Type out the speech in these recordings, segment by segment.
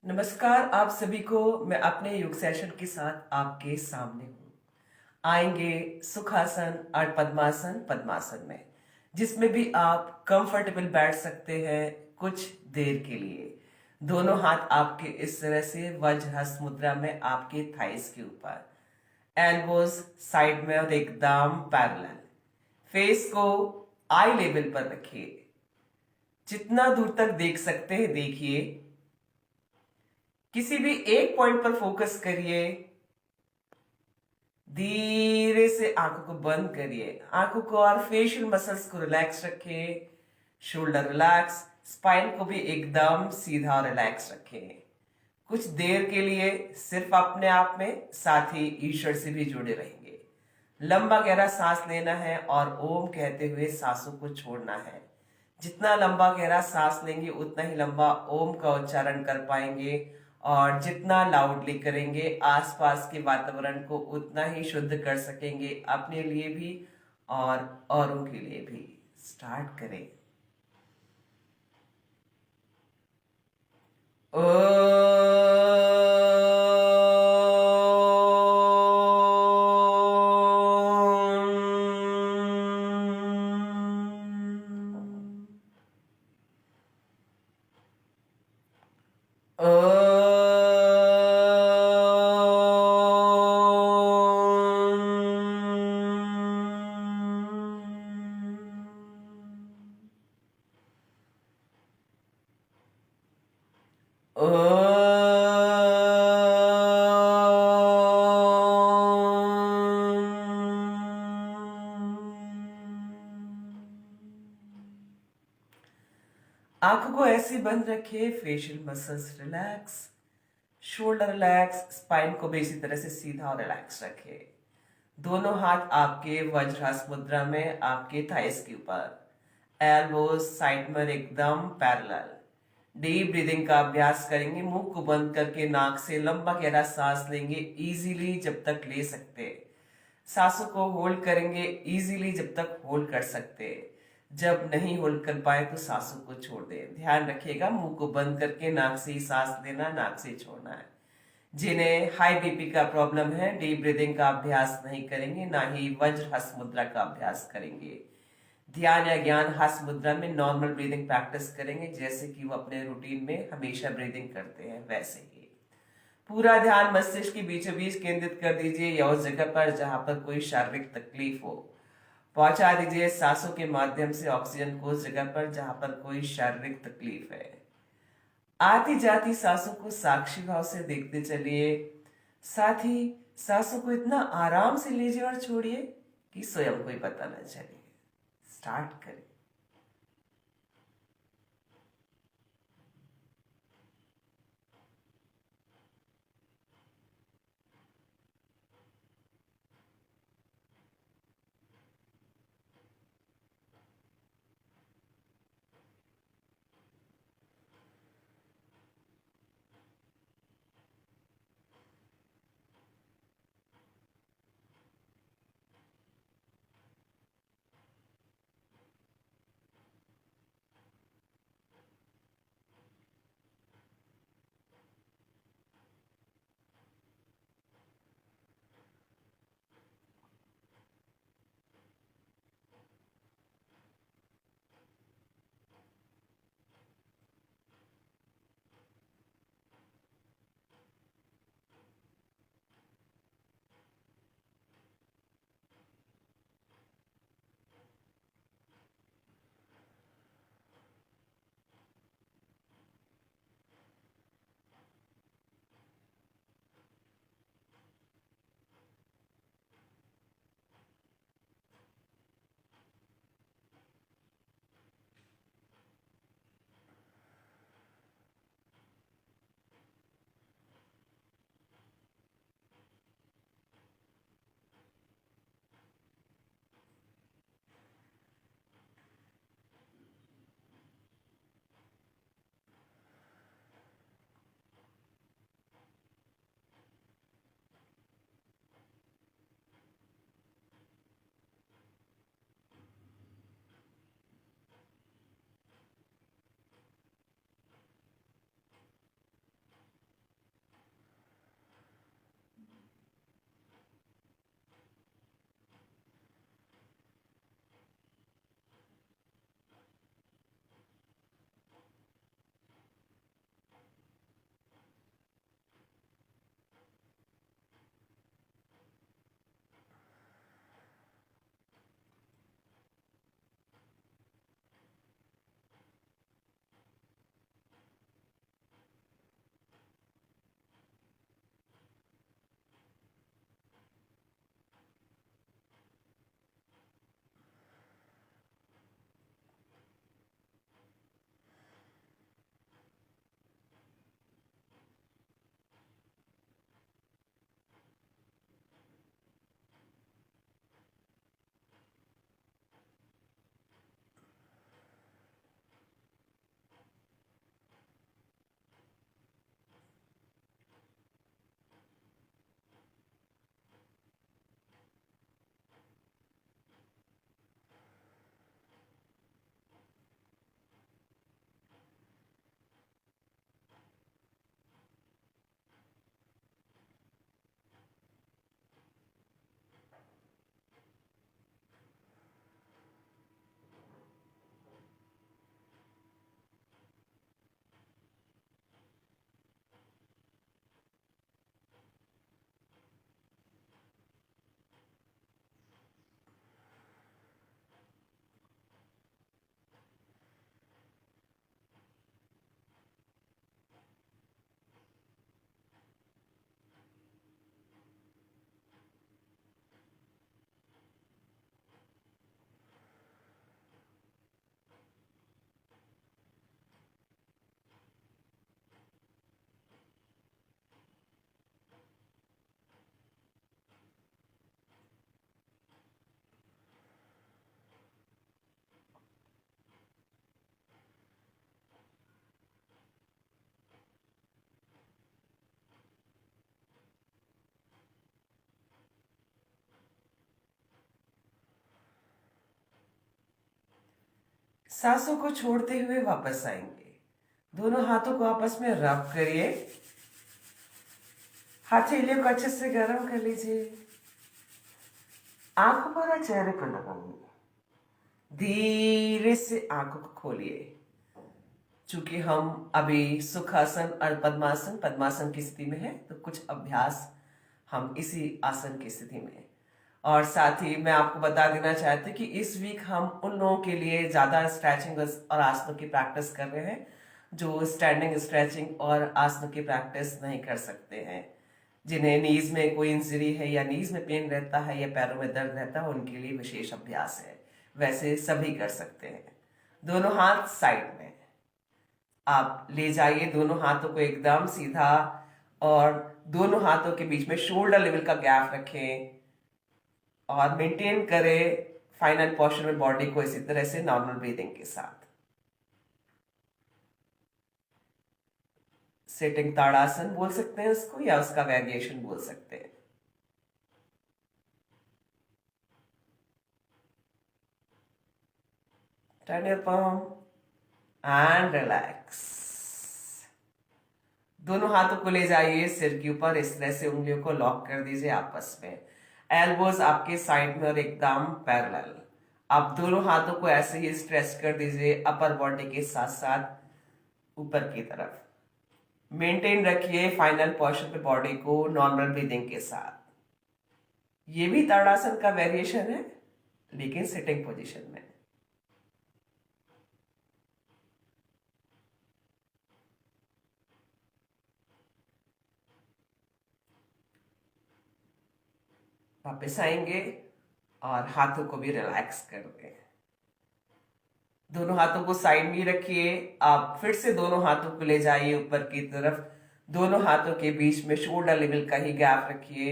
नमस्कार आप सभी को। मैं अपने योग सेशन के साथ आपके सामने हूँ। आएंगे सुखासन और पद्मासन पद्मासन में, जिसमें भी आप कंफर्टेबल बैठ सकते हैं कुछ देर के लिए। दोनों हाथ आपके इस तरह से वज्रहस्त मुद्रा में आपके थाइस के ऊपर, एल्बोज साइड में और एकदम पैरेलल। फेस को आई लेवल पर रखिए, जितना दूर तक देख सकते हैं देखिए। किसी भी एक पॉइंट पर फोकस करिए। धीरे से आंखों को बंद करिए, आंखों को और फेशियल मसल्स को रिलैक्स रखें। शोल्डर रिलैक्स, स्पाइन को भी एकदम सीधा और रिलैक्स रखें। कुछ देर के लिए सिर्फ अपने आप में, साथ ही ईश्वर से भी जुड़े रहेंगे। लंबा गहरा सांस लेना है और ओम कहते हुए सांसों को छोड़ना है। जितना लंबा गहरा सांस लेंगे उतना ही लंबा ओम का उच्चारण कर पाएंगे, और जितना लाउडली करेंगे आसपास के वातावरण को उतना ही शुद्ध कर सकेंगे, अपने लिए भी और औरों के लिए भी। स्टार्ट करें। ओ आंखों को ऐसे बंद रखिए, facial muscles relax, shoulder relax, spine को भी इसी तरह से सीधा और रिलैक्स रखे। दोनों हाथ आपके वज्रहस्त मुद्रा में आपके थाइस के ऊपर, एल्बोज साइड में एकदम पैरेलल। डीप ब्रीदिंग का अभ्यास करेंगे, मुंह को बंद करके नाक से लंबा गहरा सांस लेंगे इजीली जब तक ले सकते। सांसों को होल्ड करेंगे इजीली जब तक होल्ड कर सकते। जब नहीं होल्ड कर पाए तो सांसों को छोड़ दें। ध्यान रखिएगा, मुंह को बंद करके नाक से ही सांस लेना, नाक से छोड़ना है। जिन्हें हाई बीपी का प्रॉब्लम है, डीप ब्रीदिंग का अभ्यास नहीं करेंगे, ना ही वज्र हस्त मुद्रा का अभ्यास करेंगे। ध्यान या ज्ञान हस्त मुद्रा में नॉर्मल ब्रीदिंग प्रैक्टिस करेंगे, जैसे कि वो अपने रूटीन में हमेशा ब्रीदिंग करते हैं वैसे ही। पूरा ध्यान मस्तिष्क के बीचों बीच केंद्रित कर दीजिए, या उस जगह पर जहां पर कोई शारीरिक तकलीफ हो। पहुंचा दीजिए सांसों के माध्यम से ऑक्सीजन को उस जगह पर जहां पर कोई शारीरिक तकलीफ है। आती जाती सांसों को साक्षी भाव से देखते चलिए। साथ ही सांसों को इतना आराम से लीजिए और छोड़िए कि स्वयं को ही पता न चले। स्टार्ट करें। सांसों को छोड़ते हुए वापस आएंगे। दोनों हाथों को आपस में रब करिए। हथेलियों को अच्छे से गर्म कर लीजिए। आंखों पर और चेहरे पर लगाइए। धीरे से आंखों को खोलिए। चूंकि हम अभी सुखासन और पद्मासन पद्मासन की स्थिति में है, तो कुछ अभ्यास हम इसी आसन की स्थिति में। और साथ ही मैं आपको बता देना चाहती हूँ कि इस वीक हम उन लोगों के लिए ज़्यादा स्ट्रेचिंग और आसनों की प्रैक्टिस कर रहे हैं जो स्टैंडिंग स्ट्रेचिंग और आसनों की प्रैक्टिस नहीं कर सकते हैं। जिन्हें नीज में कोई इंजरी है या नीज में पेन रहता है या पैरों में दर्द रहता है, उनके लिए विशेष अभ्यास है। वैसे सभी कर सकते हैं। दोनों हाथ साइड में आप ले जाइए। दोनों हाथों को एकदम सीधा और दोनों हाथों के बीच में शोल्डर लेवल का गैप रखें और मेंटेन करें फाइनल पोस्चर में बॉडी को इसी तरह से नॉर्मल ब्रीदिंग के साथ। सिटिंग ताड़ासन बोल सकते हैं उसको, या उसका वेरिएशन बोल सकते हैं। Turn your palm and relax. दोनों हाथों को ले जाइए सिर के ऊपर। इस तरह से उंगलियों को लॉक कर दीजिए आपस में। एल्बोज आपके साइड में और एकदम पैरेलल। आप दोनों हाथों को ऐसे ही स्ट्रेच कर दीजिए अपर बॉडी के साथ साथ ऊपर की तरफ। मेंटेन रखिए फाइनल पोस्चर पे बॉडी को नॉर्मल ब्रीदिंग के साथ। ये भी ताड़ासन का वेरिएशन है, लेकिन सिटिंग पोजीशन में। वापस आएंगे और हाथों को भी रिलैक्स कर दें। दोनों हाथों को साइड में रखिए। आप फिर से दोनों हाथों को ले जाइए ऊपर की तरफ। दोनों हाथों के बीच में शोल्डर लेवल का ही गैप रखिए।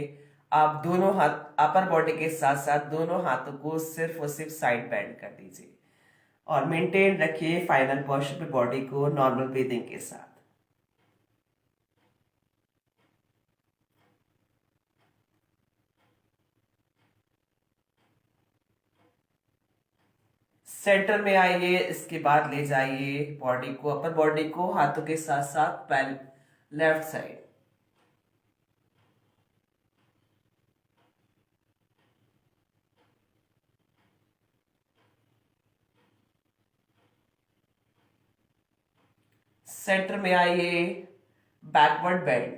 आप दोनों हाथ अपर बॉडी के साथ साथ दोनों हाथों को सिर्फ और सिर्फ साइड बेंड कर दीजिए और मेंटेन रखिए फाइनल पोस्चर पे बॉडी को नॉर्मल ब्रीदिंग के साथ। सेंटर में आइए। इसके बाद ले जाइए बॉडी को, अपर बॉडी को हाथों के साथ साथ पैर लेफ्ट साइड। सेंटर में आइए। Backward bend.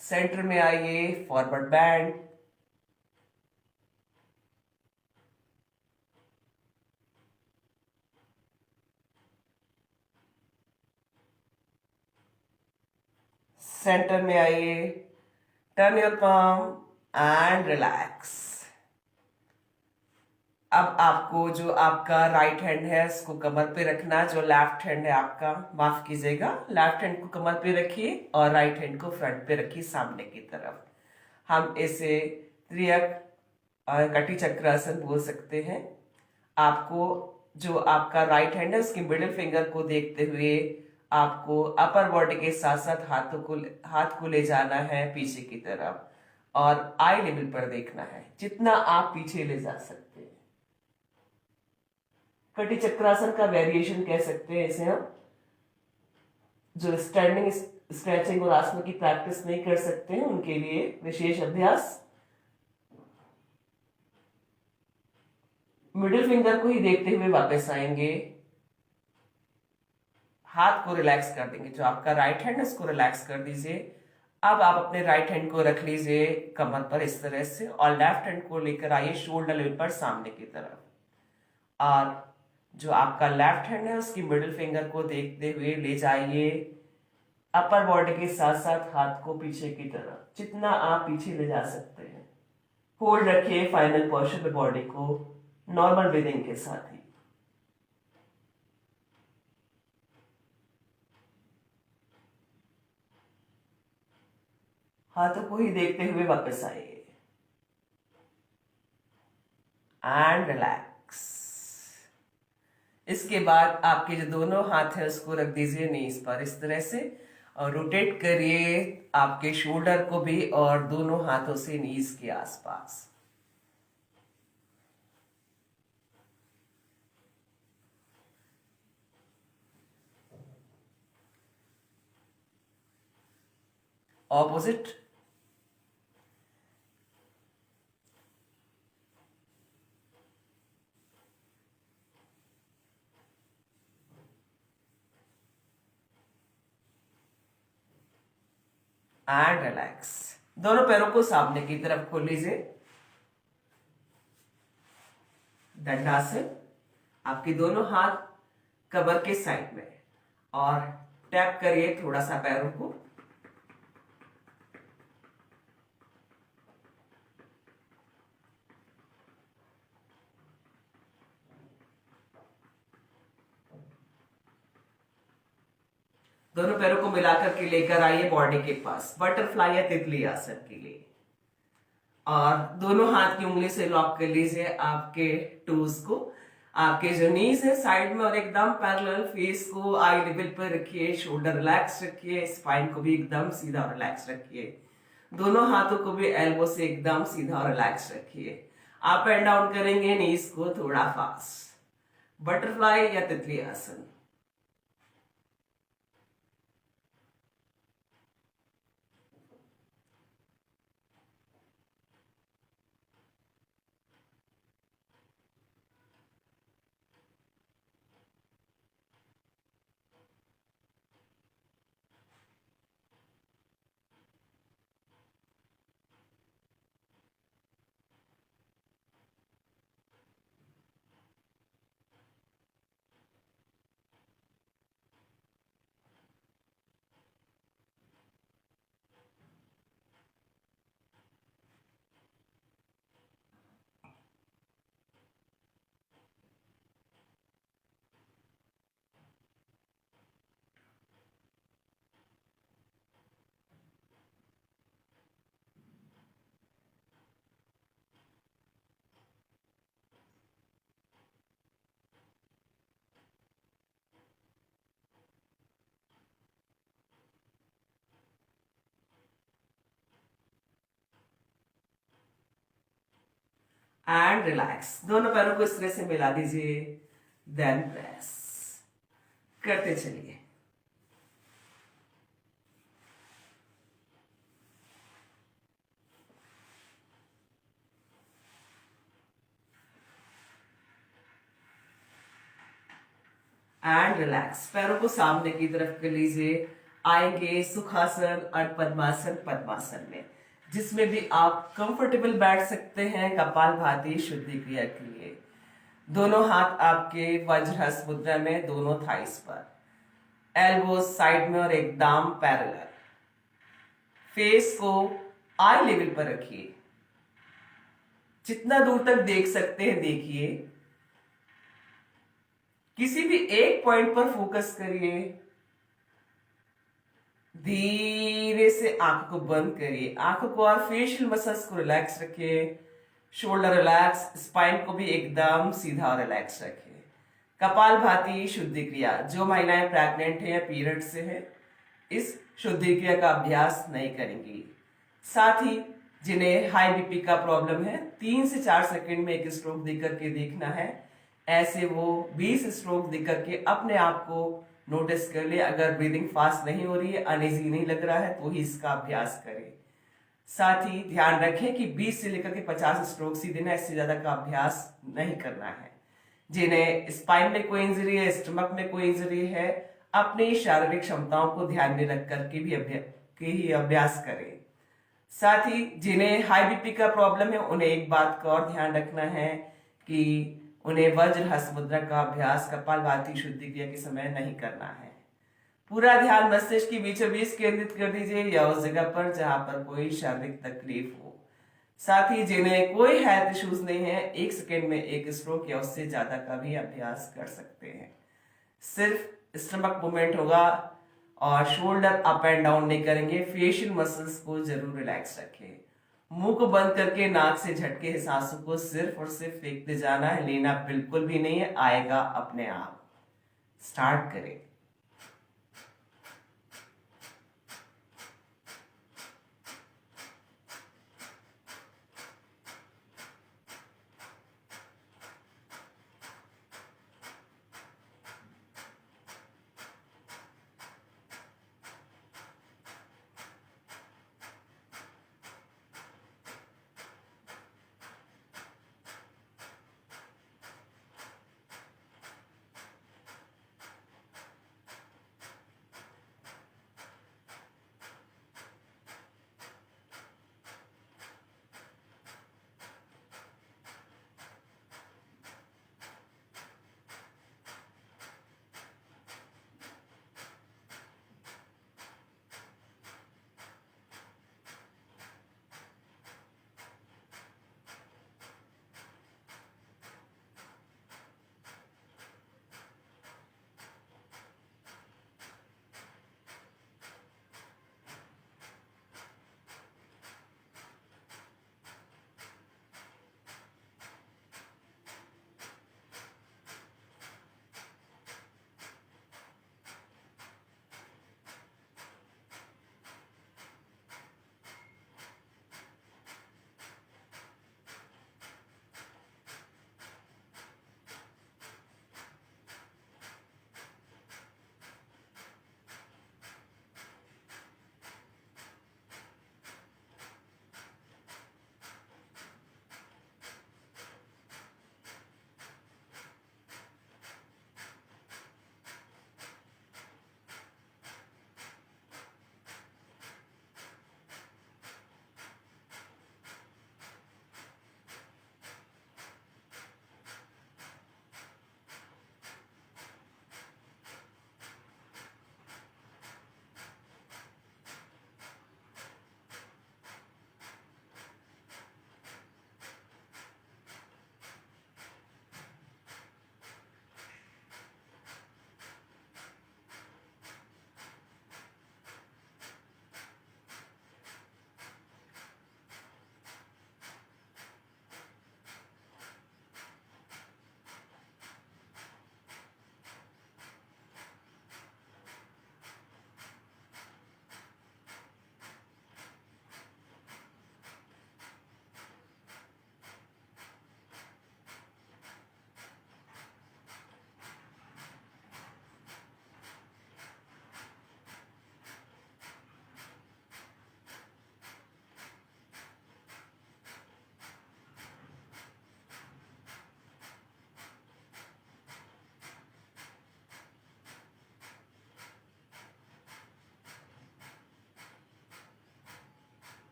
सेंटर में आइए। Forward band. सेंटर में आइए। Turn your palm and relax. अब आपको जो आपका राइट हैंड है उसको कमर पे रखना। जो लेफ्ट हैंड है आपका, माफ कीजिएगा, लेफ्ट हैंड को कमर पे रखिए और राइट हैंड को फ्रंट पे रखिए सामने की तरफ। हम इसे त्रियक कटी चक्रासन बोल सकते हैं। आपको जो आपका राइट हैंड है उसकी मिडिल फिंगर को देखते हुए आपको अपर बॉडी के साथ साथ हाथ को ले जाना है पीछे की तरफ और आई लेवल पर देखना है, जितना आप पीछे ले जा सकते हैं। कटी चक्रासन का वेरिएशन कह सकते हैं इसे हम। जो स्टैंडिंग स्ट्रेचिंग और आसनों की प्रैक्टिस नहीं कर सकते हैं उनके लिए विशेष अभ्यास। मिडिल फिंगर को ही देखते हुए वापस आएंगे। हाथ को रिलैक्स कर देंगे। जो आपका राइट हैंड है उसको रिलैक्स कर दीजिए। अब आप अपने राइट हैंड को रख लीजिए कमर पर इस तरह से और लेफ्ट हैंड को लेकर आइए शोल्डर लेवल पर सामने की तरफ। और जो आपका लेफ्ट हैंड है उसकी मिडिल फिंगर को देखते हुए ले जाइए अपर बॉडी के साथ साथ हाथ को पीछे की तरफ, जितना आप पीछे ले जा सकते हैं। होल्ड रखिए फाइनल पोस्चर पे बॉडी को नॉर्मल ब्रीदिंग के साथ ही। हाथों को ही देखते हुए वापस आइए एंड रिलैक्स। इसके बाद आपके जो दोनों हाथ है उसको रख दीजिए नीज पर इस तरह से और रोटेट करिए आपके शोल्डर को भी और दोनों हाथों से नीज के आसपास। ऑपोजिट। And relax. दोनों पैरों को सामने की तरफ खोल लीजिए। दंडासन। आपके दोनों हाथ कमर के साइड में और टैप करिए थोड़ा सा पैरों को। दोनों पैरों को मिलाकर के लेकर आइए बॉडी के पास, बटरफ्लाई या तितली आसन के लिए। और दोनों हाथ की उंगली से लॉक कर लीजिए आपके टोज को। आपके जो नीज है साइड में और एकदम पैरेलल। फेस को आई लेवल पर रखिए, शोल्डर रिलैक्स रखिए, स्पाइन को भी एकदम सीधा और रिलैक्स रखिए। दोनों हाथों को भी एल्बो से एकदम सीधा और रिलैक्स रखिए। अप एंड डाउन करेंगे नीज को थोड़ा फास्ट। बटरफ्लाई या तितली आसन। And relax. दोनों पैरों को इस तरह से मिला दीजिए, देन प्रेस करते चलिए। And relax. पैरों को सामने की तरफ कर लीजिए। आएंगे सुखासन और पद्मासन। पद्मासन में जिसमें भी आप कंफर्टेबल बैठ सकते हैं कपालभाति शुद्धि क्रिया के लिए। दोनों हाथ आपके वज्रहस्त मुद्रा में, दोनों थाइस पर, एल्बो साइड में और एकदम पैरेलल। फेस को आई लेवल पर रखिए, जितना दूर तक देख सकते हैं देखिए। किसी भी एक पॉइंट पर फोकस करिए। धीरे से आंख को बंद करिए, आंखों को और फेशियल मसल्स को रिलैक्स रखिए। शोल्डर रिलैक्स, स्पाइन को भी एकदम सीधा और रिलैक्स रखिए। कपालभाति शुद्धि क्रिया। जो महिलाएं प्रेग्नेंट है या पीरियड से है इस शुद्धि क्रिया का अभ्यास नहीं करेंगी। साथ ही जिन्हें हाई बीपी का प्रॉब्लम है 3 से 4 सेकंड में एक स्ट्रोक देकर के देखना है, ऐसे वो 20 स्ट्रोक देकर के अपने आप को नोटिस कर ले। अगर ब्रीदिंग फास्ट नहीं हो रही है, अनइजी नहीं लग रहा है, तो ही इसका अभ्यास करें। साथ ही ध्यान रखें कि 20 से लेकर के 50 स्ट्रोक्स ही देना, इससे ज्यादा का अभ्यास नहीं करना है। जिन्हें स्पाइन में कोई इंजरी है, स्टमक में कोई इंजरी है, अपनी शारीरिक क्षमताओं को ध्यान में रख करके भी अभ्यास करें। साथ ही जिन्हें हाई बीपी का प्रॉब्लम है उन्हें एक बात का और ध्यान रखना है कि उन्हें वज्रहस्त मुद्रा का अभ्यास कपालभाति शुद्धि क्रिया के समय नहीं करना है। पूरा ध्यान मस्तिष्क की बीचों बीच केंद्रित कर दीजिए या उस जगह पर जहां पर कोई शारीरिक तकलीफ हो। साथ ही जिन्हें कोई हेल्थ इश्यूज नहीं है, 1 सेकेंड में एक स्ट्रोक या उससे ज्यादा का भी अभ्यास कर सकते हैं। सिर्फ स्टमक मूवमेंट होगा और शोल्डर अप एंड डाउन नहीं करेंगे। फेशियल मसल्स को जरूर रिलैक्स रखें। मुंह को बंद करके नाक से झटके सांसों को सिर्फ और सिर्फ फेंकते जाना है, लेना बिल्कुल भी नहीं है, आएगा अपने आप। स्टार्ट करें।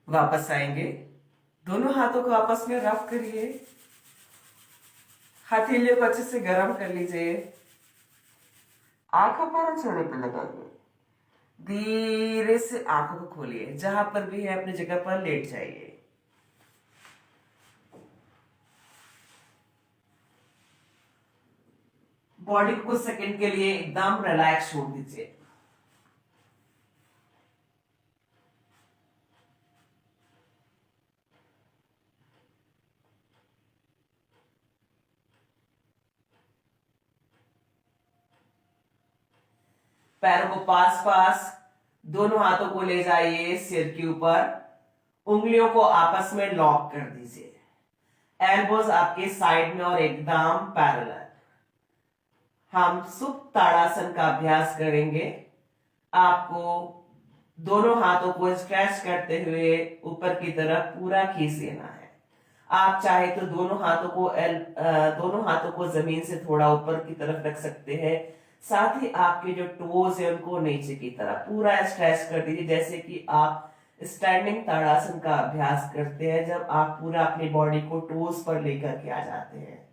वापस आएंगे, दोनों हाथों को आपस में रब करिए, हथेलियों को अच्छे से गर्म कर लीजिए, आंखों पर छोड़ने पे लगाइए, धीरे से आंखों को खोलिए, जहां पर भी है अपनी जगह पर लेट जाइए। बॉडी को कुछ सेकंड के लिए एकदम रिलैक्स छोड़ दीजिए। पैरों को पास पास, दोनों हाथों को ले जाइए सिर के ऊपर, उंगलियों को आपस में लॉक कर दीजिए, एल्बोज आपके साइड में और एकदम पैरेलल। हम सुप्त ताड़ासन का अभ्यास करेंगे। आपको दोनों हाथों को स्ट्रेच करते हुए ऊपर की तरफ पूरा खींच लेना है। आप चाहे तो दोनों हाथों को जमीन से थोड़ा ऊपर की तरफ रख सकते हैं, साथ ही आपके जो टोज है उनको नीचे की तरफ पूरा स्ट्रेच कर दीजिए, जैसे कि आप स्टैंडिंग ताड़ासन का अभ्यास करते हैं जब आप पूरा अपनी बॉडी को टोज पर लेकर के आ जाते हैं,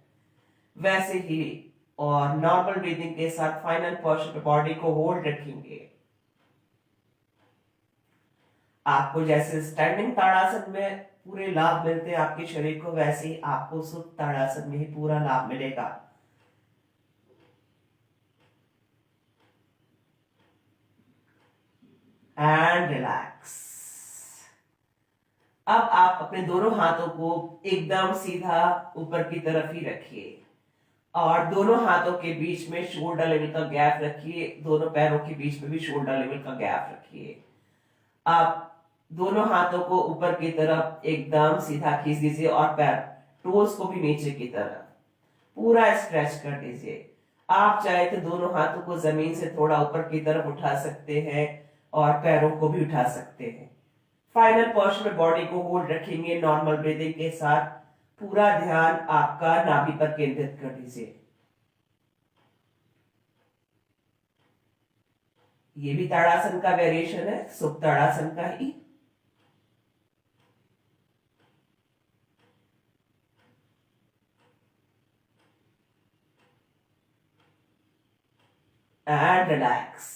वैसे ही। और नॉर्मल ब्रीदिंग के साथ फाइनल पोस्चर पे बॉडी को होल्ड रखेंगे। आपको जैसे स्टैंडिंग ताड़ासन में पूरे लाभ मिलते हैं आपके शरीर को, वैसे ही आपको सुप्त ताड़ासन में ही पूरा लाभ मिलेगा। And relax. अब आप अपने दोनों हाथों को एकदम सीधा ऊपर की तरफ ही रखिए और दोनों हाथों के बीच में शोल्डर लेवल का गैप रखिए, दोनों पैरों के बीच में भी शोल्डर लेवल का गैप रखिए। आप दोनों हाथों को ऊपर की तरफ एकदम सीधा खींच दीजिए और पैर टोस को भी नीचे की तरफ पूरा स्ट्रेच कर दीजिए। आप चाहे तो दोनों हाथों को जमीन से थोड़ा ऊपर की तरफ उठा सकते हैं और पैरों को भी उठा सकते हैं। फाइनल पोस्चर में बॉडी को होल्ड रखेंगे नॉर्मल ब्रीदिंग के साथ। पूरा ध्यान आपका नाभि पर केंद्रित कर दीजिए। ये भी ताड़ासन का वेरिएशन है, सुप्त ताड़ासन का ही। And relax.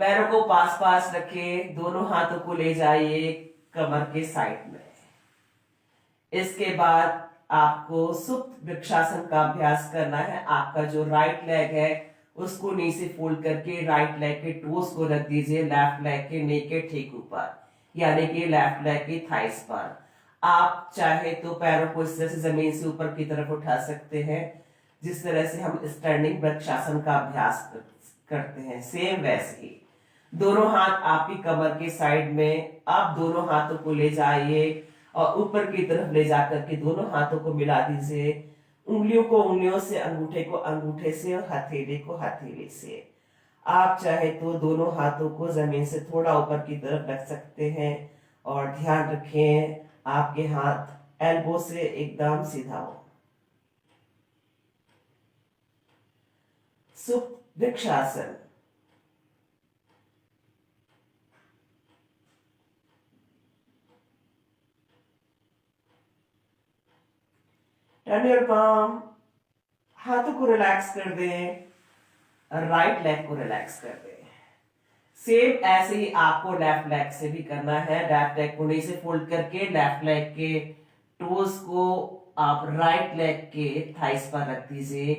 पैरों को पास पास रखें, दोनों हाथों को ले जाइए कमर के साइड में। इसके बाद आपको सुप्त वृक्षासन का अभ्यास करना है। आपका जो राइट लेग है उसको नी से फोल्ड करके राइट लेग के टोस को रख दीजिए लेफ्ट लेग के नी के ठीक ऊपर, यानी कि लेफ्ट लेग की थाइस पर। आप चाहे तो पैरों को इस तरह से जमीन से ऊपर की तरफ उठा सकते हैं, जिस तरह से हम स्टैंडिंग वृक्षासन का अभ्यास करते हैं, सेम वैसे ही। दोनों हाथ आपकी कमर के साइड में। आप दोनों हाथों को ले जाइए और ऊपर की तरफ ले जाकर के दोनों हाथों को मिला दीजिए, उंगलियों को उंगलियों से, अंगूठे को अंगूठे से और हथेली को हथेली से। आप चाहे तो दोनों हाथों को जमीन से थोड़ा ऊपर की तरफ रख सकते हैं और ध्यान रखें आपके हाथ एल्बो से एकदम सीधा हो। सुप्त वृक्षासन। टर्न योर palm, हाथों को रिलैक्स कर दें, राइट लेग को रिलैक्स कर दें। सेम ऐसे ही आपको लेफ्ट लेग से भी करना है। लेफ्ट लेग को नी से फोल्ड करके लेफ्ट लेग के टोस को आप राइट लेग के थाइस पर रख दीजिए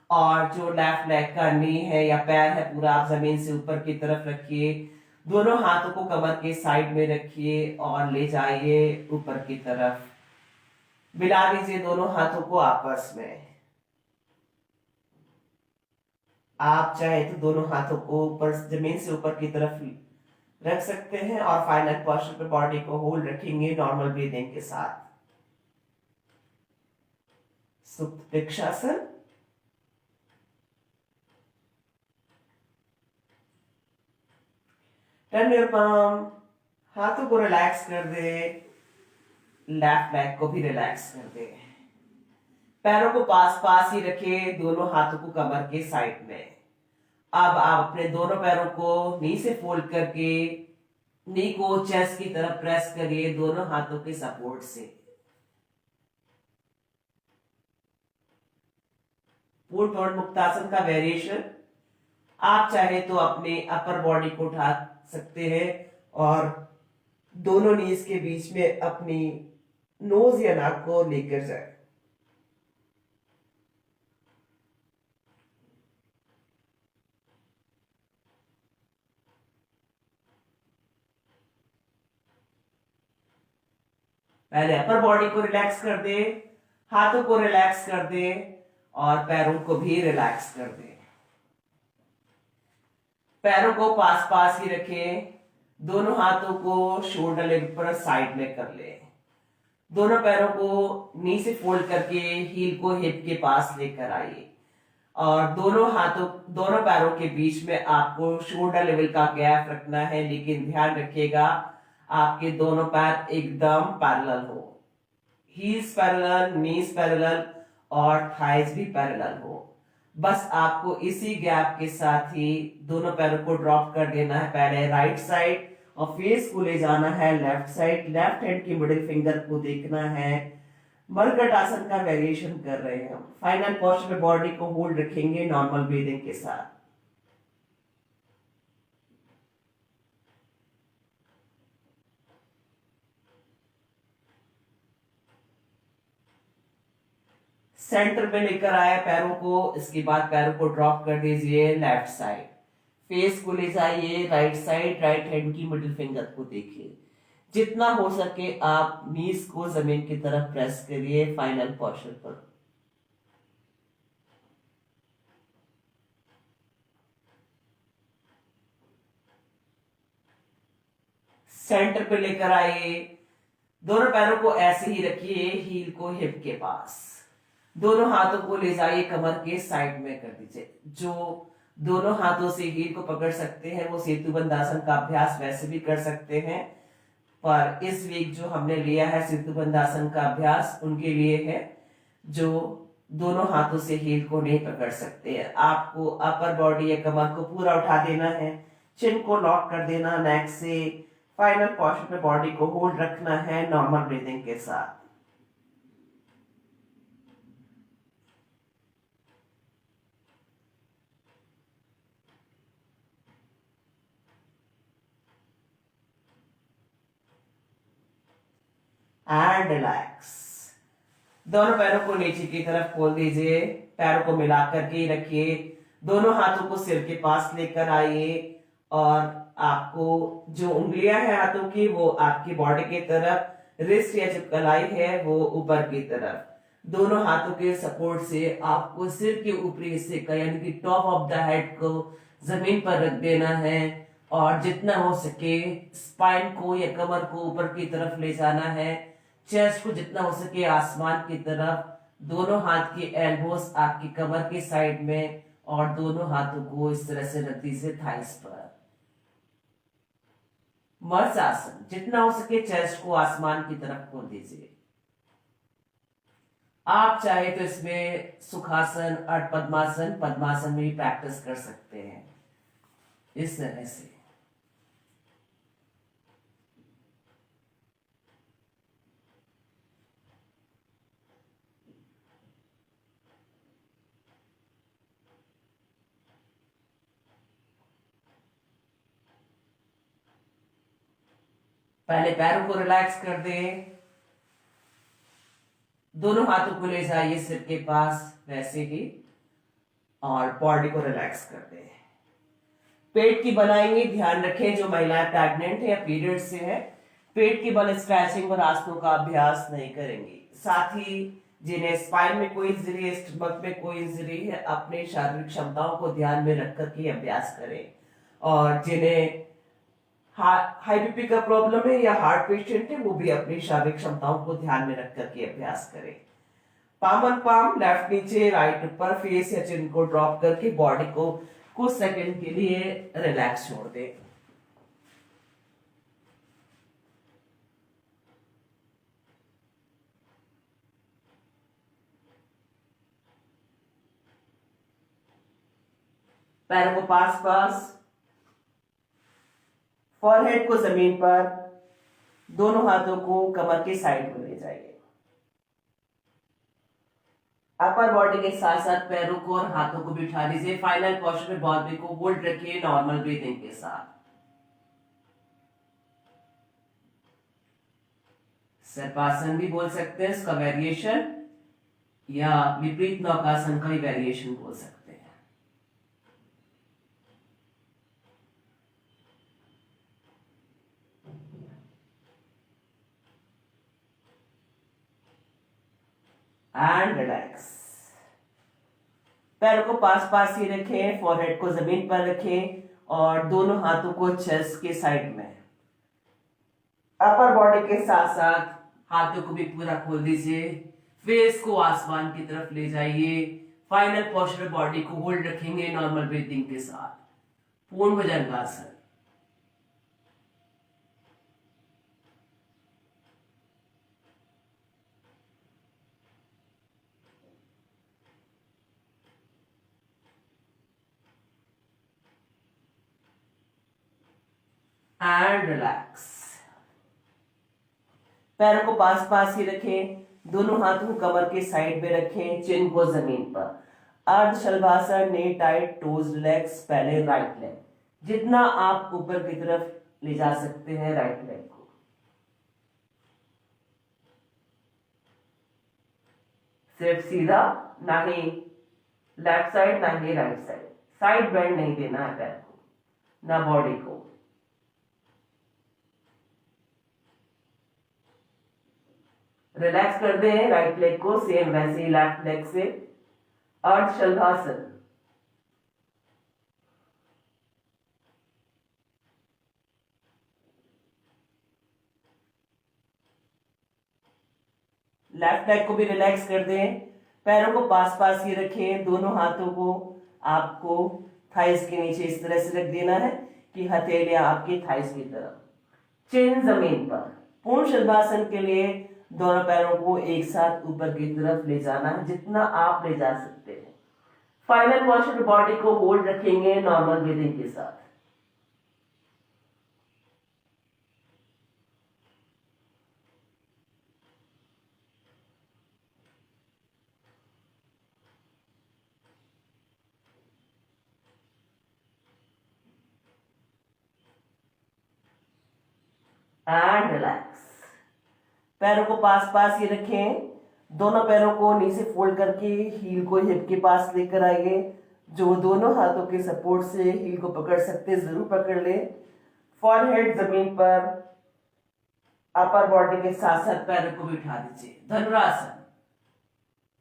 और जो लेफ्ट लेग का नी है या पैर है पूरा आप जमीन से ऊपर की तरफ रखिए। दोनों हाथों को कमर के साइड में रखिए और ले जाइए ऊपर की तरफ। मिला दीजिए दोनों हाथों को आपस में। आप चाहे तो दोनों हाथों को ऊपर जमीन से ऊपर की तरफ रख सकते हैं और फाइनल पोस्चर पे बॉडी को होल्ड रखेंगे नॉर्मल ब्रीदिंग के साथ। सुप्त वृक्षासन। टर्न योर palm, हाथों को रिलैक्स कर दे, लेफ्ट लेग को भी रिलैक्स कर दे। पैरों को पास पास ही रखे, दोनों हाथों को कमर के साइड में। अब आप अपने दोनों पैरों को नी से फोल्ड करके नी को चेस्ट की तरफ प्रेस करिए दोनों हाथों के सपोर्ट से। पुट और मुक्तासन का वेरिएशन। आप चाहे तो अपने अपर बॉडी को उठा सकते हैं और दोनों नीज के बीच में अपनी नोज या नाक को लेकर जाए। पहले अपर बॉडी को रिलैक्स कर दे, हाथों को रिलैक्स कर दे और पैरों को भी रिलैक्स कर दे। पैरों को पास पास ही रखें, दोनों हाथों को शोल्डर लेवल पर साइड में कर ले। दोनों पैरों को नी से फोल्ड करके हील को हिप के पास लेकर आइए और दोनों पैरों के बीच में आपको शोल्डर लेवल का गैप रखना है, लेकिन ध्यान रखिएगा आपके दोनों पैर एकदम पैरेलल हो, हील्स पैरेलल, नीज पैरेलल और थाइज भी पैरेलल हो। बस आपको इसी गैप के साथ ही दोनों पैरों को ड्रॉप कर देना है, पहले राइट साइड और फेस को ले जाना है लेफ्ट साइड। लेफ्ट हैंड की मिडिल फिंगर को देखना है। मरकट आसन का वेरिएशन कर रहे हैं हम। फाइनल पोस्चर में बॉडी को होल्ड रखेंगे नॉर्मल ब्रीदिंग के साथ। सेंटर पे लेकर आया पैरों को, इसके बाद पैरों को ड्रॉप कर दीजिए लेफ्ट साइड। फेस को ले जाइए राइट साइड, राइट हैंड की मिडिल फिंगर को देखिए। जितना हो सके आप नीज को जमीन की तरफ प्रेस करिए फाइनल पोस्चर पर। सेंटर पे लेकर आइए, दोनों पैरों को ऐसे ही रखिए हील को हिप के पास। दोनों हाथों को ले जाइए कमर के साइड में कर दीजिए। जो दोनों हाथों से हील को पकड़ सकते हैं वो सेतुबंध आसन का अभ्यास वैसे भी कर सकते हैं, पर इस वीक जो हमने लिया है सेतुबंध आसन का अभ्यास उनके लिए है जो दोनों हाथों से हील को नहीं पकड़ सकते हैं। आपको अपर बॉडी या कमर को पूरा उठा देना है, चिन को लॉक कर देना नेक से। फाइनल पोस्चर में बॉडी को होल्ड रखना है नॉर्मल ब्रीदिंग के साथ। And relax. दोनों पैरों को नीचे की तरफ खोल दीजिए, पैरों को मिला करके ही रखिए। दोनों हाथों को सिर के पास लेकर आइए और आपको जो उंगलियां हैं हाथों की वो आपकी बॉडी की तरफ, रिस्ट या जो कलाई है वो ऊपर की तरफ। दोनों हाथों के सपोर्ट से आपको सिर के ऊपरी हिस्से का यानी कि टॉप ऑफ द हेड को जमीन पर रख देना है और जितना हो सके स्पाइन को या कमर को ऊपर की तरफ ले जाना है। चेस्ट को जितना हो सके आसमान की तरफ। दोनों हाथ के एल्बोस आपकी कमर के साइड में और दोनों हाथों को इस तरह से रख दीजिए थाइस पर। मर्ज आसन, जितना हो सके चेस्ट को आसमान की तरफ खोल दीजिए। आप चाहे तो इसमें सुखासन, अर्ध पद्मासन, पद्मासन में भी प्रैक्टिस कर सकते हैं इस तरह से। पहले पैरों को रिलैक्स कर दें, दोनों हाथों को ले जाइए सिर के पास वैसे ही और बॉडी को रिलैक्स कर दें। पेट की बनाएंगे, ध्यान रखें जो महिलाएं प्रेग्नेंट है या पीरियड से है पेट की बल स्ट्रेचिंग और आसनों का अभ्यास नहीं करेंगी। साथ ही जिन्हें स्पाइन में कोई इंजरी है, स्टमक में कोई इंजरी है, अपने शारीरिक क्षमताओं को ध्यान में रखकर के अभ्यास करें। और जिन्हें हाई बीपी का प्रॉब्लम है या हार्ट पेशेंट है वो भी अपनी शारीरिक क्षमताओं को ध्यान में रख करके अभ्यास करें। पाम ऑन पाम, लेफ्ट नीचे राइट ऊपर, फेस या चिन को ड्रॉप करके बॉडी को कुछ सेकंड के लिए रिलैक्स छोड़ दें। पैरों को पास पास, फॉरहेड को जमीन पर, दोनों हाथों को कमर के साइड में ले जाइए। अपर बॉडी के साथ साथ पैरों को और हाथों को बिठा दीजिए। फाइनल पोस्चर में बॉडी को होल्ड रखिए नॉर्मल ब्रीथिंग के साथ। सर्पासन भी बोल सकते हैं इसका वेरिएशन, या विपरीत नौकासन का ही वेरिएशन बोल सकते हैं। And relax. पैरों को पास पास ही रखें, फॉरहेड को जमीन पर रखें और दोनों हाथों को चेस्ट के साइड में। अपर बॉडी के साथ साथ हाथों को भी पूरा खोल दीजिए। फेस को आसमान की तरफ ले जाइए। फाइनल पोस्चर बॉडी को होल्ड रखेंगे नॉर्मल ब्रीथिंग के साथ। पूर्ण भुजंगासन। And relax. पैरों को पास पास ही रखें, दोनों हाथों को कमर के साइड में रखें, चिन को जमीन पर। अर्ध शलभासन, नी टाइट, टोज रिलैक्स। पहले राइट लेग, जितना आप ऊपर की तरफ ले जा सकते हैं राइट लेग को। सिर्फ सीधा, ना ही लेफ्ट साइड ना ही राइट साइड। साइड बेंड नहीं देना है पैर को ना बॉडी को। रिलैक्स कर दें राइट लेग को, सेम वैसे ही लेफ्ट लेग से। अर्ध शलभासन। लेफ्ट लेग को भी रिलैक्स कर दें। पैरों को पास पास ही रखें, दोनों हाथों को आपको थाइस के नीचे इस तरह से रख देना है कि हथेलियां आपकी थाइस की तरफ, चिन जमीन पर। पूर्ण शलभासन के लिए दोनों पैरों को एक साथ ऊपर की तरफ ले जाना है, जितना आप ले जा सकते हैं। फाइनल पोस्चर बॉडी को होल्ड रखेंगे नॉर्मल ब्रीथिंग के साथ। And relax. पैरों को पास पास ही रखें, दोनों पैरों को नीचे फोल्ड करके हील को हिप के पास लेकर आइए। जो दोनों हाथों के सपोर्ट से हील को पकड़ सकते हैं जरूर पकड़ ले। फॉरहेड जमीन पर, अपर बॉडी के साथ साथ पैरों को बिठा दीजिए। धनुरासन।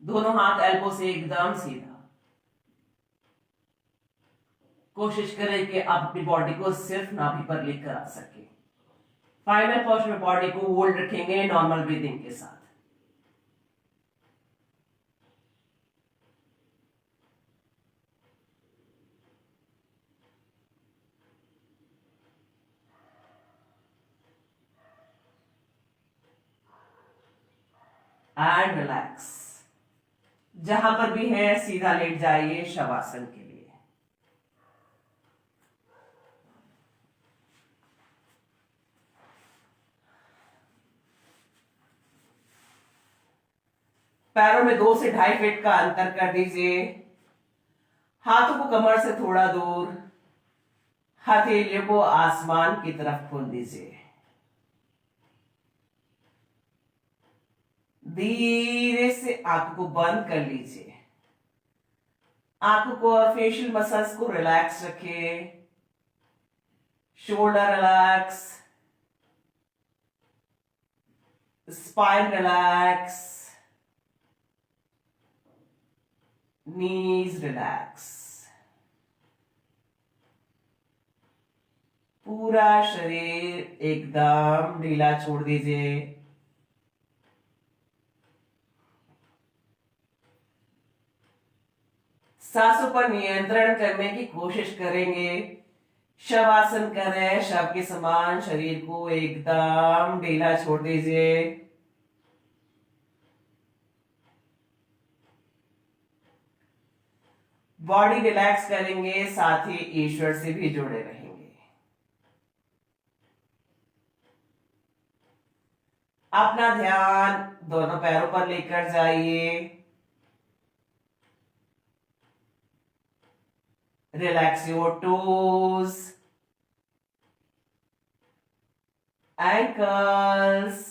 दोनों हाथ एल्बो से एकदम सीधा। कोशिश करें कि आप अपनी बॉडी को सिर्फ नाभि पर लेकर आ सके। फाइनल पोस्चर में बॉडी को होल्ड रखेंगे नॉर्मल ब्रीथिंग के साथ। And relax. जहां पर भी है सीधा लेट जाइए शवासन के लिए। पैरों में 2 से 2.5 फीट का अंतर कर दीजिए। हाथों को कमर से थोड़ा दूर, हथेलियों को आसमान की तरफ खोल दीजिए। धीरे से आंखों को बंद कर लीजिए। आंखों को और फेशियल मसल्स को रिलैक्स रखिए। शोल्डर रिलैक्स, स्पाइन रिलैक्स, नीज रिलैक्स। पूरा शरीर एकदम ढीला छोड़ दीजिए। सांसों पर नियंत्रण करने की कोशिश करेंगे। शवासन कर रहे हैं, शव के समान शरीर को एकदम ढीला छोड़ दीजिए। बॉडी रिलैक्स करेंगे, साथ ही ईश्वर से भी जुड़े रहेंगे। अपना ध्यान दोनों पैरों पर लेकर जाइए। Relax your toes, ankles,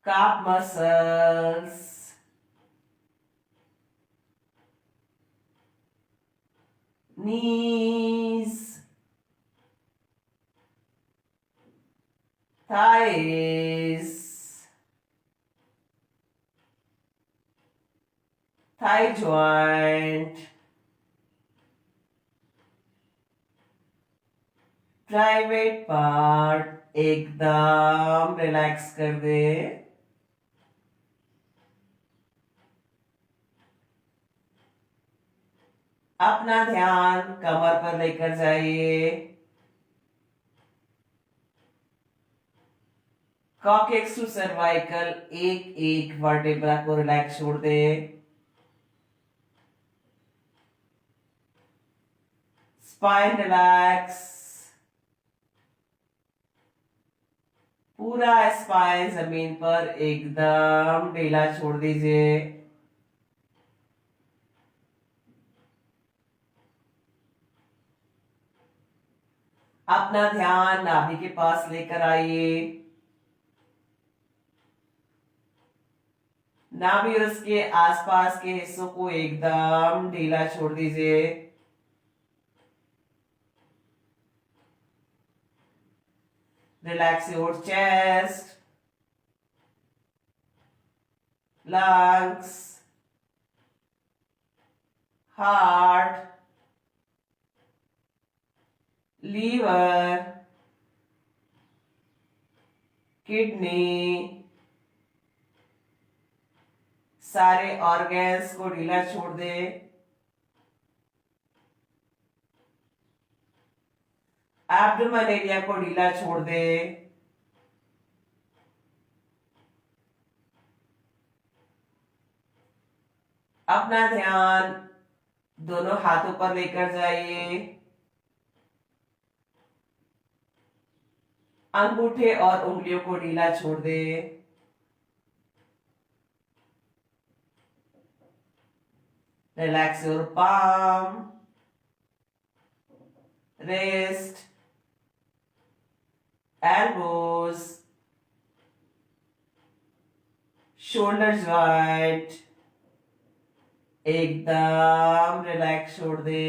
calf muscles, knees, thighs, thigh joint, private part एकदम रिलैक्स कर दे। अपना ध्यान कमर पर लेकर जाइए। कॉकेक्स टू सर्वाइकल, एक एक वर्टेब्रा को रिलैक्स छोड़ दे। स्पाइन रिलैक्स, पूरा स्पाइन जमीन पर एकदम ढीला छोड़ दीजिए। अपना ध्यान नाभि के पास लेकर आइए। नाभि और उसके आसपास के हिस्सों को एकदम ढीला छोड़ दीजिए। Relax your chest, lungs, heart, liver, kidney, सारे ऑर्गन्स को ढीला छोड़ दे। एब्डोमेन एरिया को ढीला छोड़ दे। अपना ध्यान दोनों हाथों पर लेकर जाइए। अंगूठे और उंगलियों को ढीला छोड़ दे। Relax your palm, wrist, elbows, shoulder joint, एकदम रिलैक्स छोड़ दे।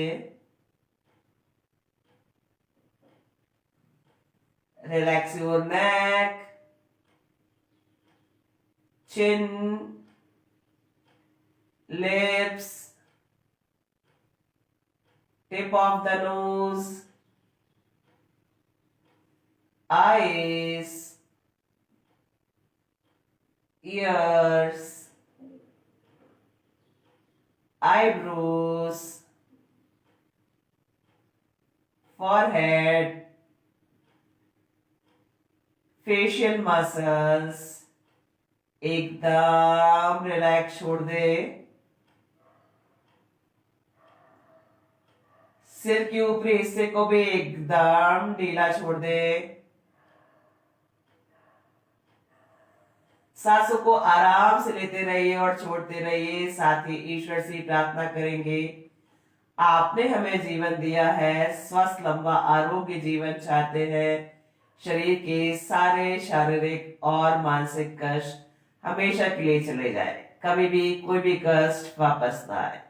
Relax your neck, chin, lips, tip of the nose, eyes, ears, eyebrows, forehead, facial muscles, एकदम रिलैक्स छोड़ दे। सिर के ऊपरी हिस्से को भी एकदम ढीला छोड़ दे। सांसों को आराम से लेते रहिए और छोड़ते रहिए। साथ ही ईश्वर से प्रार्थना करेंगे, आपने हमें जीवन दिया है, स्वस्थ लंबा आरोग्य जीवन चाहते हैं। शरीर के सारे शारीरिक और मानसिक कष्ट हमेशा के लिए चले जाए, कभी भी कोई भी कष्ट वापस ना आए।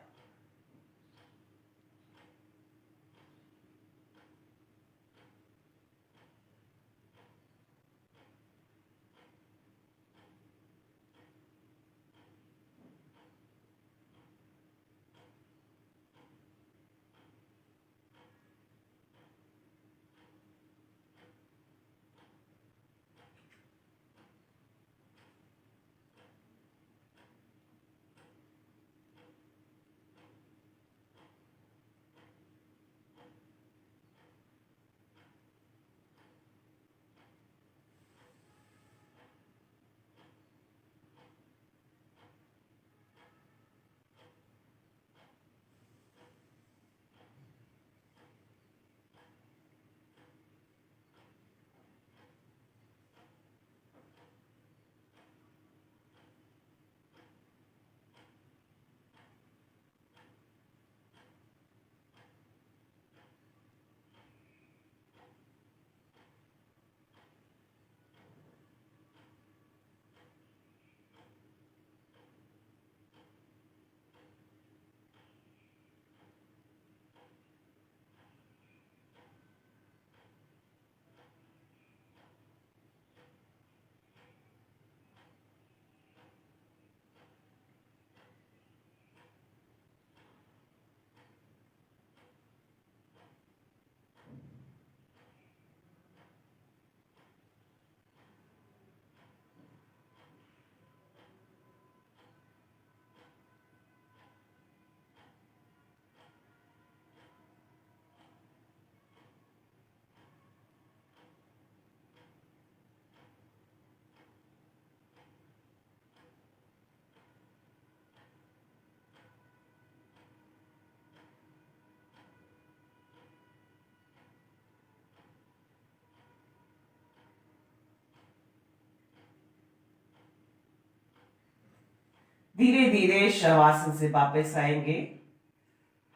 धीरे धीरे शवासन से वापस आएंगे।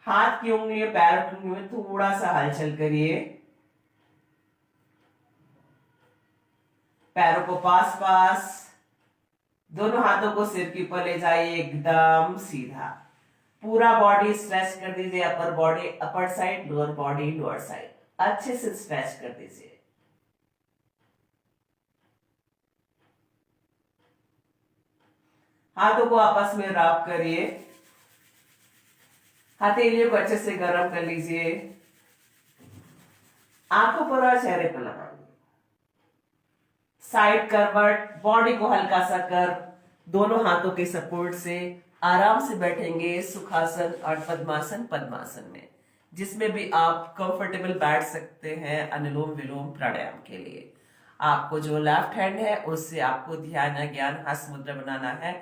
हाथ की उंगलियों पैर की उंगलियों में थोड़ा सा हलचल करिए। पैरों को पास पास, दोनों हाथों को सिर के ऊपर ले जाइए एकदम सीधा। पूरा बॉडी स्ट्रेच कर दीजिए, upper body upper side, lower body lower side, अच्छे से स्ट्रेच कर दीजिए। हाथों को आपस में रब करिए, हथेलियों को अच्छे से गर्म कर लीजिए। आंखों पर और चेहरे पर लगाइए। साइड करवट, बॉडी को हल्का सा कर, दोनों हाथों के सपोर्ट से आराम से बैठेंगे सुखासन और पद्मासन पद्मासन में, जिसमें भी आप कंफर्टेबल बैठ सकते हैं अनुलोम विलोम प्राणायाम के लिए। आपको जो लेफ्ट हैंड है उससे आपको ध्यान या ज्ञान हस्त मुद्रा बनाना है।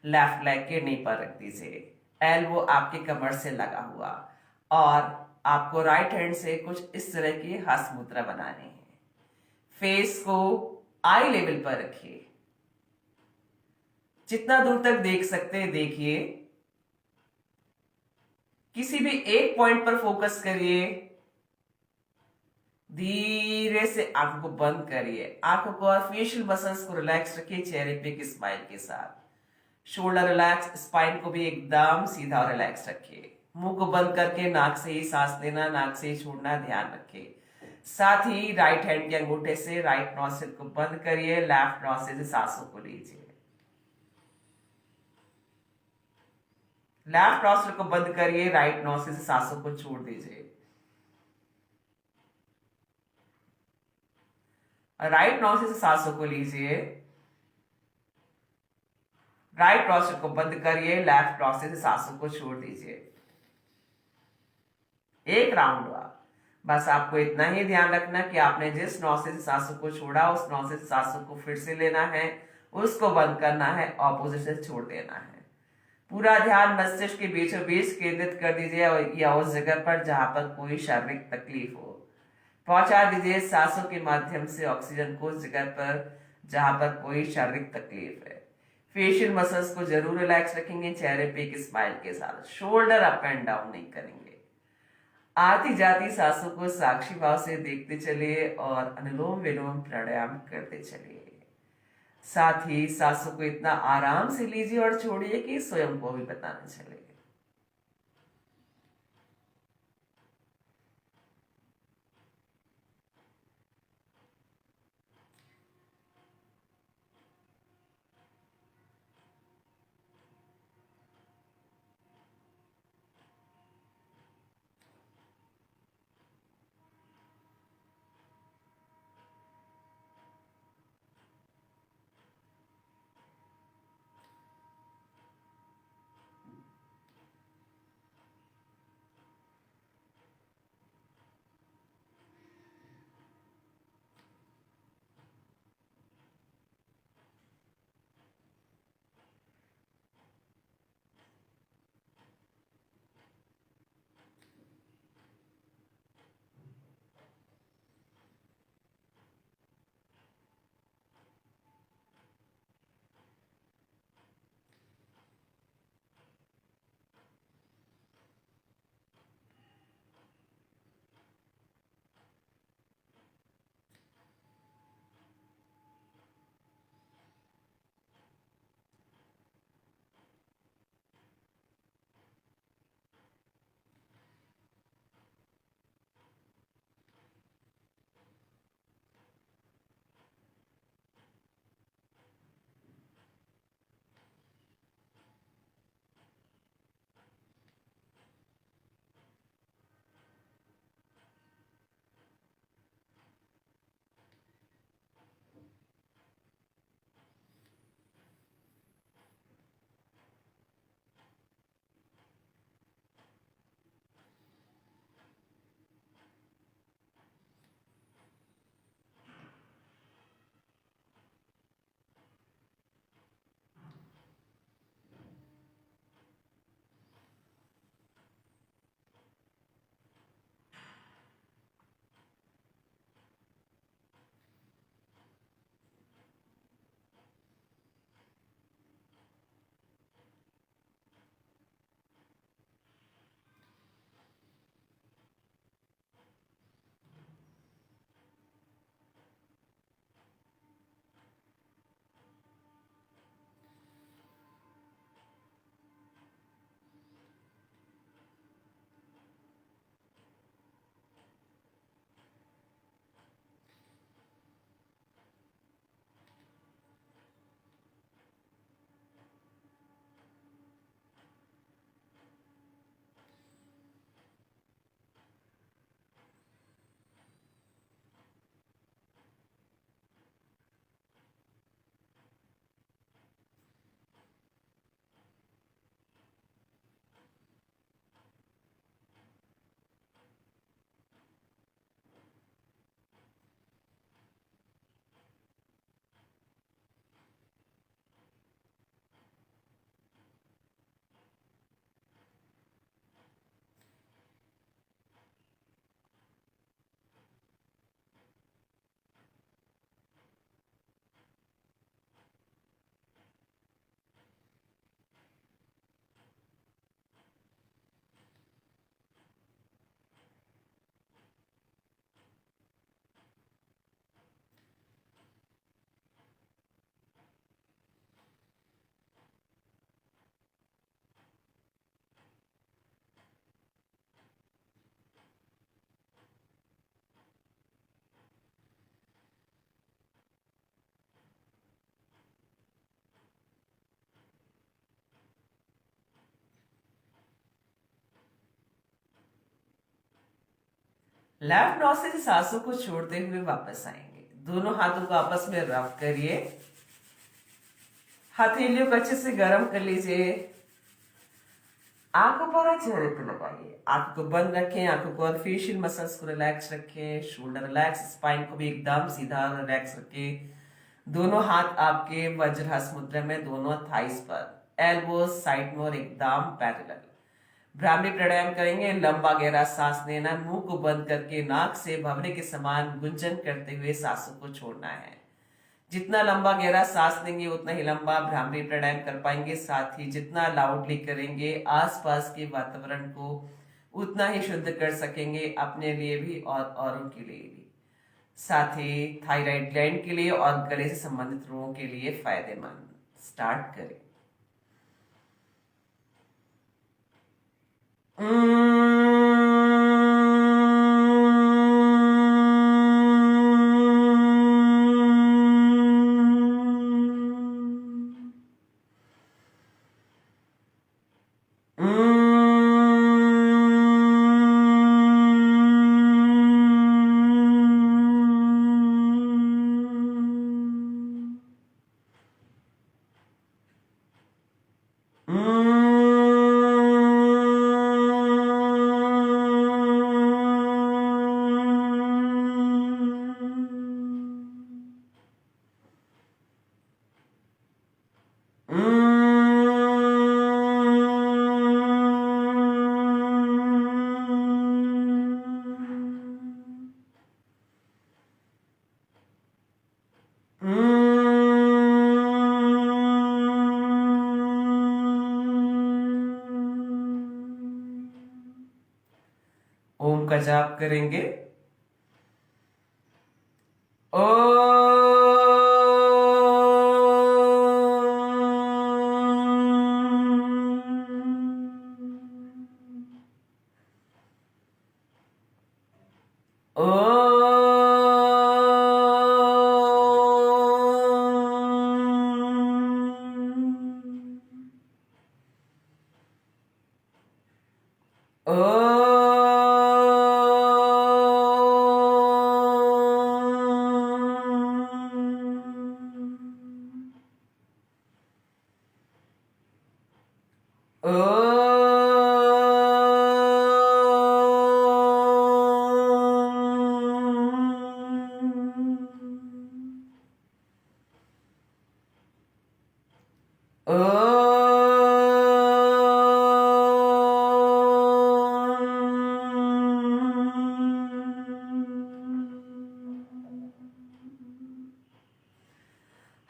लेफ्ट लेग के नी पर रख दीजिए, एल्बो आपके कमर से लगा हुआ, और आपको राइट हैंड से कुछ इस तरह की हस्त मुद्रा बनानी है। फेस को आई लेवल पर रखिए, जितना दूर तक देख सकते हैं देखिए। किसी भी एक पॉइंट पर फोकस करिए। धीरे से आंखों को बंद करिए, आंखों को और फेशियल मसल्स को रिलैक्स रखिए चेहरे पे एक स्माइल के साथ। शोल्डर रिलैक्स, स्पाइन को भी एकदम सीधा और रिलैक्स रखिए। मुंह को बंद करके नाक से ही सांस लेना, नाक से ही छोड़ना ध्यान रखिए। साथ ही राइट हैंड के अंगूठे से राइट नॉस्ट्रिल को बंद करिए, लेफ्ट नॉस्ट्रिल से सांसों को लीजिए। लेफ्ट नॉस्ट्रिल को बंद करिए, राइट नॉस्ट्रिल से सांसों को छोड़ दीजिए। राइट नॉस्ट्रिल से सांसों को लीजिए, राइट नॉस्ट्रिल को बंद करिए, लेफ्ट नॉस्ट्रिल से सांसों को छोड़ दीजिए। एक राउंड हुआ। बस आपको इतना ही ध्यान रखना कि आपने जिस नॉस्ट्रिल से सांसों को छोड़ा उस नॉस्ट्रिल से सांसों को फिर से लेना है, उसको बंद करना है, ऑपोजिट से छोड़ देना है। पूरा ध्यान मस्तिष्क के बीचों बीच केंद्रित कर दीजिए, या उस जगह पर जहां पर कोई शारीरिक तकलीफ हो। पहुंचा दीजिए सांसों के माध्यम से ऑक्सीजन को उस जगह पर जहां पर कोई शारीरिक तकलीफ है। फेशियल मसल्स को जरूर रिलैक्स रखेंगे, चेहरे पे एक स्माइल के साथ। शोल्डर अप एंड डाउन नहीं करेंगे। आती जाती सांसों को साक्षी भाव से देखते चलिए और अनुलोम विलोम प्राणायाम करते चलिए। साथ ही सांसों को इतना आराम से लीजिए और छोड़िए कि स्वयं को भी पता न चले। लेफ्ट नोज से सांसों को छोड़ते हुए वापस आएंगे। दोनों हाथों को आपस में रब करिए। हथेलियों को अच्छे से गर्म कर लीजिए। आंखों पर चेहरे पे लगाइए। आंखों को बंद रखें। आंखों को और फेशियल मसल्स को रिलैक्स रखें। शोल्डर रिलैक्स, स्पाइन को भी एकदम सीधा और रिलैक्स रखें। दोनों हाथ आपके वज्रहस्त मुद्रा में, दोनों थाइस पर, एल्बोज साइड में और एकदम पैरेलल। भ्रामरी प्राणायाम करेंगे। लंबा गहरा सांस लेना, मुंह को बंद करके नाक से भंवरे के समान गुंजन करते हुए सांसों को छोड़ना है। जितना लंबा गहरा सांस लेंगे उतना ही लंबा भ्रामरी प्राणायाम कर पाएंगे। साथ ही जितना लाउडली करेंगे आसपास के वातावरण को उतना ही शुद्ध कर सकेंगे, अपने लिए भी और औरों के लिए भी। साथ ही थायराइड ग्लैंड के लिए और गले से संबंधित रोगों के लिए फायदेमंद। स्टार्ट करें। ओम का जाप करेंगे।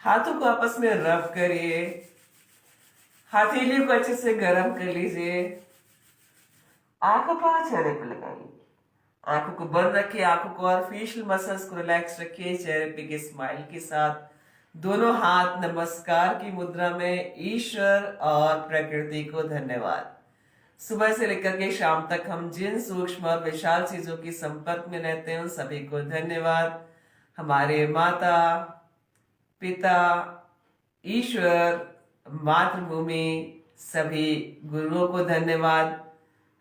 हाथों को आपस में रब करिए। हथेलियों को अच्छे से गर्म कर लीजिए। आंखों पर चेहरे पे लगाइए। आंखों को बंद रखिए। आंखों को और फेशियल मसल्स को रिलैक्स रखिए। चेहरे पे के स्माइल के साथ दोनों हाथ नमस्कार की मुद्रा में ईश्वर और प्रकृति को धन्यवाद। सुबह से लेकर के शाम तक हम जिन सूक्ष्म और विशाल चीजों के संपर्क में रहते हैं उन सभी को धन्यवाद। हमारे माता पिता, ईश्वर, मातृभूमि, सभी गुरुओं को धन्यवाद।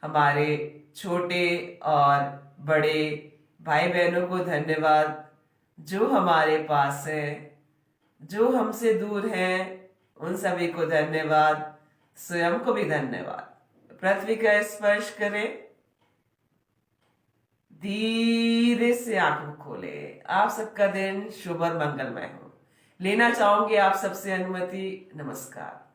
हमारे छोटे और बड़े भाई बहनों को धन्यवाद जो हमारे पास है। जो हमसे दूर हैं उन सभी को धन्यवाद। स्वयं को भी धन्यवाद। पृथ्वी का स्पर्श करें। धीरे से आंखों खोले। आप सबका दिन शुभ और मंगलमय हो। लेना चाहूंगी आप सबसे अनुमति। नमस्कार।